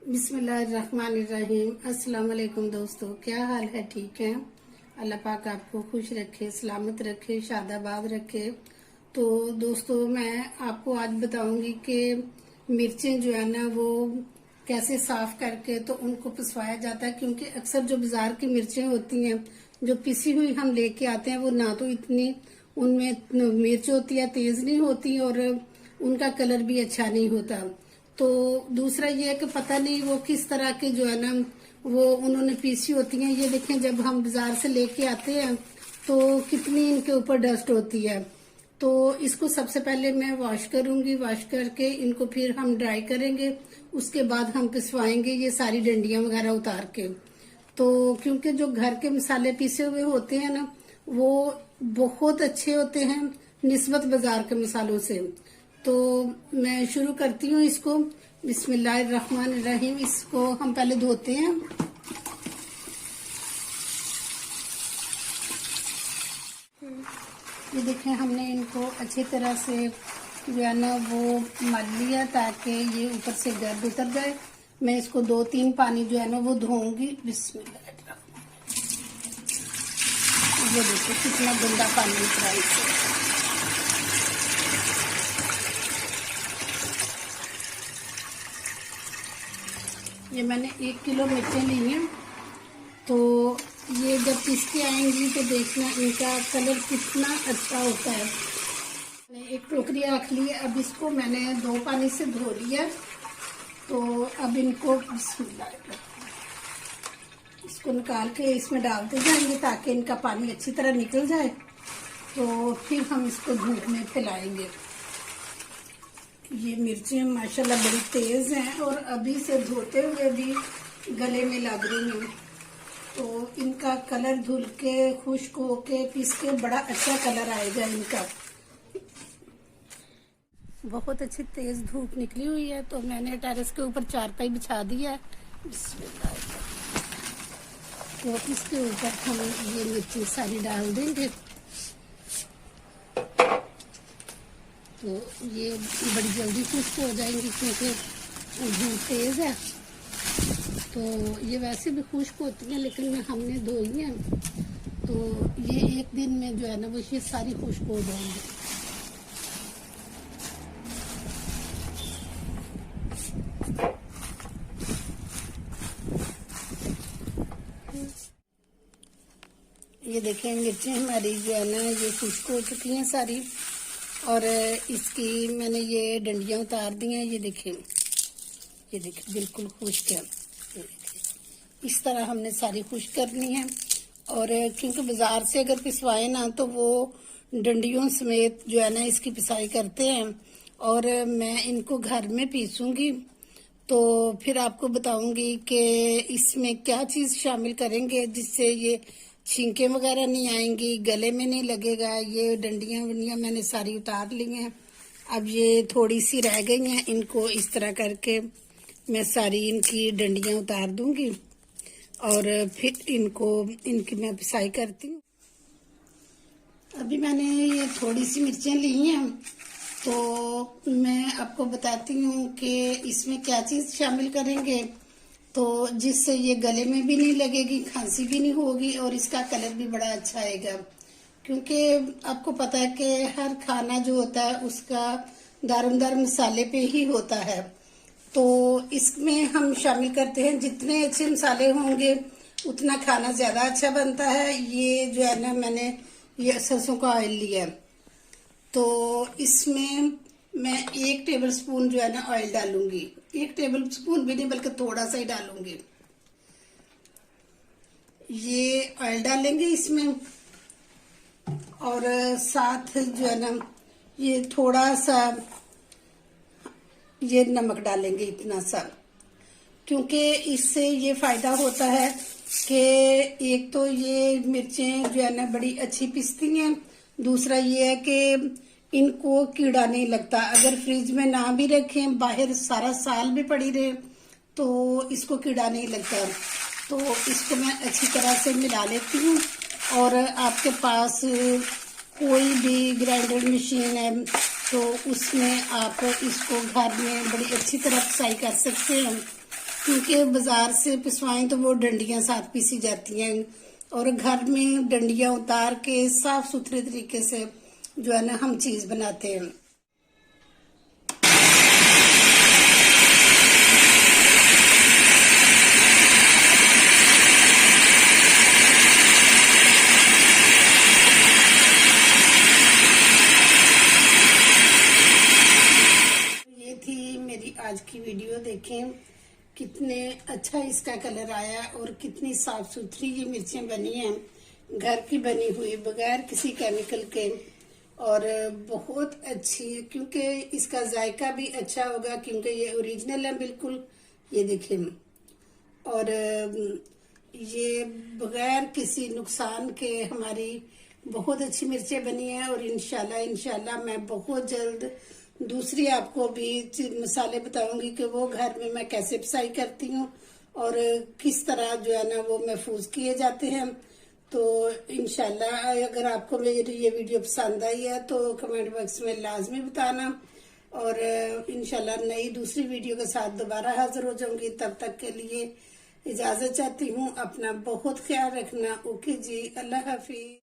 बिस्मिल्लाहिर्रहमानिर्रहीम। अस्सलाम वालेकुम दोस्तों, क्या हाल है? ठीक है। अल्लाह पाक आपको खुश रखे, सलामत रखे, शादाबाद रखे। तो दोस्तों, मैं आपको आज बताऊंगी कि मिर्चें जो है ना वो कैसे साफ करके तो उनको पिसवाया जाता है, क्योंकि अक्सर जो बाजार की मिर्चें होती हैं जो पिसी हुई हम लेके आते हैं वो ना तो इतनी उनमें मिर्च होती है, तेज नहीं होती और उनका कलर भी अच्छा नहीं होता। तो दूसरा ये है कि पता नहीं वो किस तरह के जो है ना वो उन्होंने पीसी होती हैं। ये देखें, जब हम बाजार से लेके आते हैं तो कितनी इनके ऊपर डस्ट होती है। तो इसको सबसे पहले मैं वॉश करूंगी, वॉश करके इनको फिर हम ड्राई करेंगे, उसके बाद हम पिसवाएंगे ये सारी डंडियां वगैरह उतार के। तो क्योंकि जो घर के मसाले पीसे हुए होते हैं ना वो बहुत अच्छे होते हैं निस्बत बाजार के मसालों से। तो मैं शुरू करती हूँ इसको। बिस्मिल्लाहिर्रहमानिर्रहीम। इसको हम पहले धोते हैं। ये देखें, हमने इनको अच्छी तरह से जो है ना वो मल लिया ताकि ये ऊपर से गर्द उतर जाए। मैं इसको 2-3 पानी जो है ना वो धोऊंगी। बिस्मिल्लाहिर्रहमानिर्रहीम। ये देखो कितना गंदा पानी उतरा इससे। ये मैंने 1 किलो मिर्चें ली हैं। तो ये जब पीस के आएंगी तो देखना इनका कलर कितना अच्छा होता है। मैंने एक टोकरी रख ली है। अब इसको मैंने 2 पानी से धो लिया। तो अब इनको इसको निकाल के इसमें डालते जाएंगे ताकि इनका पानी अच्छी तरह निकल जाए। तो फिर हम इसको धूप में फैलाएंगे। ये मिर्चें माशाल्लाह बड़ी तेज हैं और अभी से धोते हुए भी गले में लग रही हैं। तो इनका कलर धुल के खुश्क होके पीस के बड़ा अच्छा कलर आएगा इनका। बहुत अच्छी तेज धूप निकली हुई है तो मैंने टेरेस के ऊपर चारपाई बिछा दिया है। तो इसके ऊपर हम ये मिर्ची सारी डाल देंगे। तो ये बड़ी जल्दी खुश्क हो जाएंगी क्योंकि धूप तेज है। तो ये वैसे भी खुश्क होती हैं लेकिन हमने धोई हैं तो ये एक दिन में जो है ना वो ये सारी खुश्क हो जाएंगी। ये देखें, मिर्चें हमारी जो है ना ये खुश्क हो चुकी हैं सारी और इसकी मैंने ये डंडियां उतार दी हैं। ये देखें बिल्कुल खुश्क है। इस तरह हमने सारी खुश्क करनी है। और क्योंकि बाजार से अगर पिसवाए ना तो वो डंडियों समेत जो है ना इसकी पिसाई करते हैं और मैं इनको घर में पीसूंगी। तो फिर आपको बताऊंगी कि इसमें क्या चीज़ शामिल करेंगे जिससे ये छींकें वगैरह नहीं आएंगी, गले में नहीं लगेगा। ये डंडियां वंडियां मैंने सारी उतार ली हैं। अब ये थोड़ी सी रह गई हैं, इनको इस तरह करके मैं सारी इनकी डंडियां उतार दूंगी और फिर इनकी मैं पिसाई करती हूँ। अभी मैंने ये थोड़ी सी मिर्चें ली हैं तो मैं आपको बताती हूँ कि इसमें क्या चीज़ शामिल करेंगे तो जिससे ये गले में भी नहीं लगेगी, खांसी भी नहीं होगी और इसका कलर भी बड़ा अच्छा आएगा। क्योंकि आपको पता है कि हर खाना जो होता है उसका दारोमदार मसाले पे ही होता है। तो इसमें हम शामिल करते हैं जितने अच्छे मसाले होंगे उतना खाना ज़्यादा अच्छा बनता है। ये जो है ना मैंने ये सरसों का ऑयल लिया। तो इसमें मैं 1 टेबल स्पून जो है ना ऑयल डालूंगी। 1 टेबल स्पून भी नहीं बल्कि थोड़ा सा ही डालूंगी। ये ऑयल डालेंगे इसमें और साथ जो है ना ये थोड़ा सा ये नमक डालेंगे, इतना सा। क्योंकि इससे ये फायदा होता है कि एक तो ये मिर्चें जो है ना बड़ी अच्छी पिसती हैं, दूसरा ये है कि इनको कीड़ा नहीं लगता। अगर फ्रिज में ना भी रखें, बाहर सारा साल भी पड़ी रहे तो इसको कीड़ा नहीं लगता। तो इसको मैं अच्छी तरह से मिला लेती हूँ। और आपके पास कोई भी ग्राइंडर मशीन है तो उसमें आप इसको घर में बड़ी अच्छी तरह पिसाई कर सकते हैं। क्योंकि बाजार से पिसवाएं तो वो डंडियां साथ पीसी जाती हैं, और घर में डंडियां उतार के साफ सुथरे तरीके से जो है ना हम चीज बनाते हैं। ये थी मेरी आज की वीडियो। देखें कितने अच्छा इसका कलर आया और कितनी साफ सुथरी ये मिर्चें बनी हैं, घर की बनी हुई बगैर किसी केमिकल के, और बहुत अच्छी, क्योंकि इसका जायका भी अच्छा होगा क्योंकि ये ओरिजिनल है बिल्कुल। ये देखें, और ये बगैर किसी नुकसान के हमारी बहुत अच्छी मिर्चें बनी हैं। और इंशाल्लाह मैं बहुत जल्द दूसरी आपको भी मसाले बताऊंगी कि वो घर में मैं कैसे पिसाई करती हूँ और किस तरह जो है ना वो महफूज किए जाते हैं। तो इंशाल्लाह अगर आपको मेरी ये वीडियो पसंद आई है तो कमेंट बॉक्स में लाजमी बताना, और इंशाल्लाह नई दूसरी वीडियो के साथ दोबारा हाजिर हो जाऊंगी। तब तक के लिए इजाजत चाहती हूँ। अपना बहुत ख्याल रखना। ओके जी, अल्लाह हाफिज।